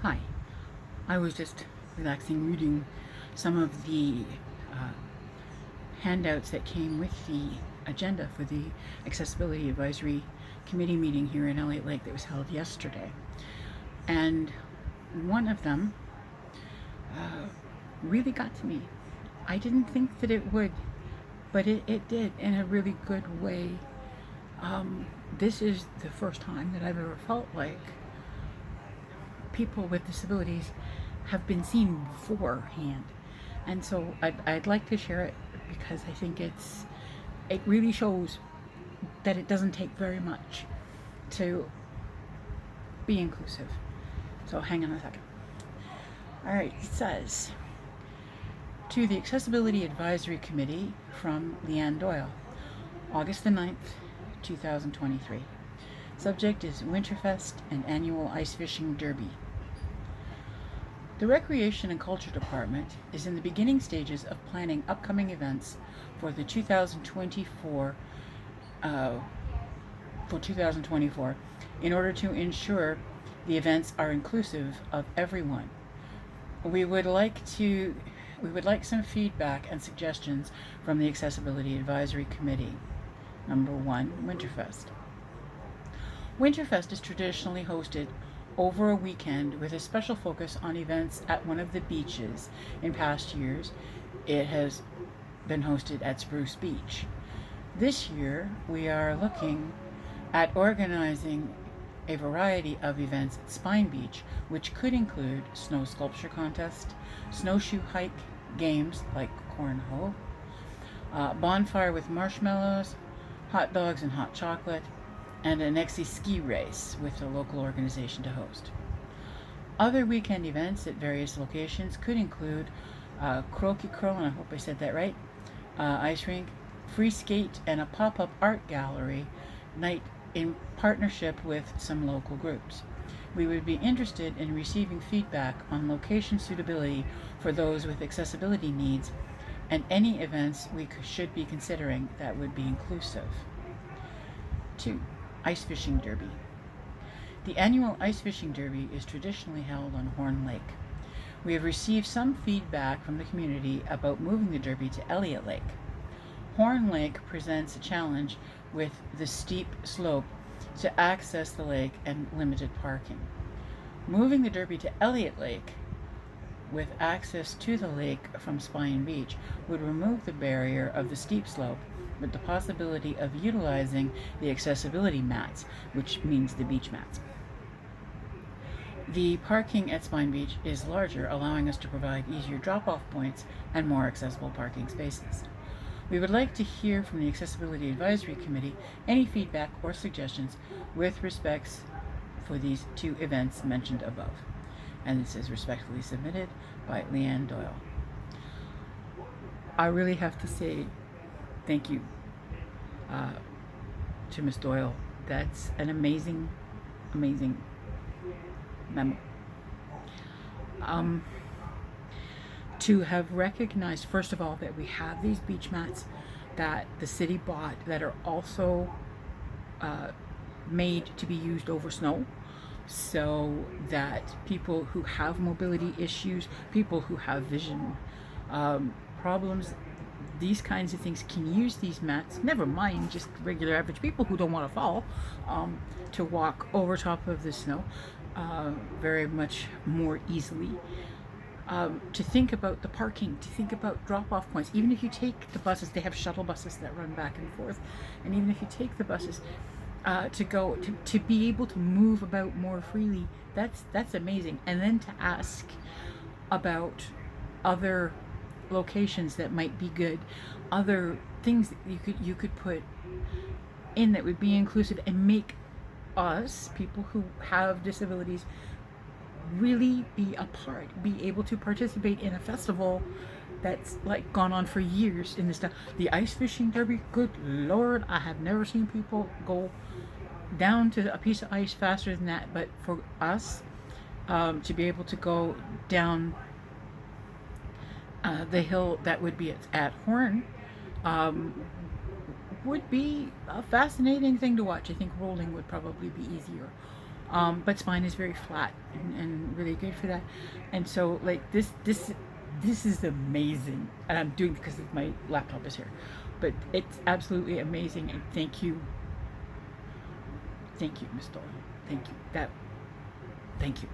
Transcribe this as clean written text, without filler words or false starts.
Hi, I was just relaxing reading some of the uh, handouts that came with the agenda for the Accessibility Advisory Committee meeting here in Elliott Lake that was held yesterday. And one of them really got to me. I didn't think that it would, but it did in a really good way. This is the first time that I've ever felt like people with disabilities have been seen beforehand. And so I'd like to share it because I think it really shows that it doesn't take very much to be inclusive. So hang on a second. All right, it says, to the Accessibility Advisory Committee from Leanne Doyle, August the 9th, 2023. Subject is Winterfest and Annual Ice Fishing Derby. The Recreation and Culture Department is in the beginning stages of planning upcoming events for the 2024 in order to ensure the events are inclusive of everyone. We would like some feedback and suggestions from the Accessibility Advisory Committee. Number 1, Winterfest. Winterfest is traditionally hosted over a weekend with a special focus on events at one of the beaches. In past years, it has been hosted at Spruce Beach. This year, we are looking at organizing a variety of events at Spine Beach, which could include snow sculpture contest, snowshoe hike, games like cornhole, bonfire with marshmallows, hot dogs and hot chocolate, and an Exie ski race with a local organization to host. Other weekend events at various locations could include Croaky Crow, and I hope I said that right, ice rink, free skate, and a pop-up art gallery night in partnership with some local groups. We would be interested in receiving feedback on location suitability for those with accessibility needs and any events we should be considering that would be inclusive. 2. Ice Fishing Derby. The annual Ice Fishing Derby is traditionally held on Horn Lake. We have received some feedback from the community about moving the derby to Elliott Lake. Horn Lake presents a challenge with the steep slope to access the lake and limited parking. Moving the derby to Elliott Lake with access to the lake from Spine Beach would remove the barrier of the steep slope with the possibility of utilizing the accessibility mats, which means the beach mats. The parking at Spine Beach is larger, allowing us to provide easier drop-off points and more accessible parking spaces. We would like to hear from the Accessibility Advisory Committee any feedback or suggestions with respects for these 2 events mentioned above. And this is respectfully submitted by Leanne Doyle. I really have to say thank you to Ms. Doyle. That's an amazing, amazing memo. To have recognized, first of all, that we have these beach mats that the city bought that are also made to be used over snow, so that people who have mobility issues, people who have vision problems, these kinds of things can use these mats, never mind just regular average people who don't want to fall, to walk over top of the snow very much more easily. To think about the parking, to think about drop-off points. Even if you take the buses, they have shuttle buses that run back and forth, and even if you take the buses to be able to move about more freely, that's amazing. And then to ask about other locations that might be good, other things that you could put in that would be inclusive and make us, people who have disabilities, really be a part, be able to participate in a festival that's like gone on for years in this town. The ice fishing derby, good lord, I have never seen people go down to a piece of ice faster than that. But for us to be able to go down the hill that would be at Horn would be a fascinating thing to watch. I think rolling would probably be easier. But spine is very flat and really good for that. And so like this is amazing, and I'm doing it because my laptop is here, but it's absolutely amazing. And thank you, Miss Doyle. Thank you. Thank you.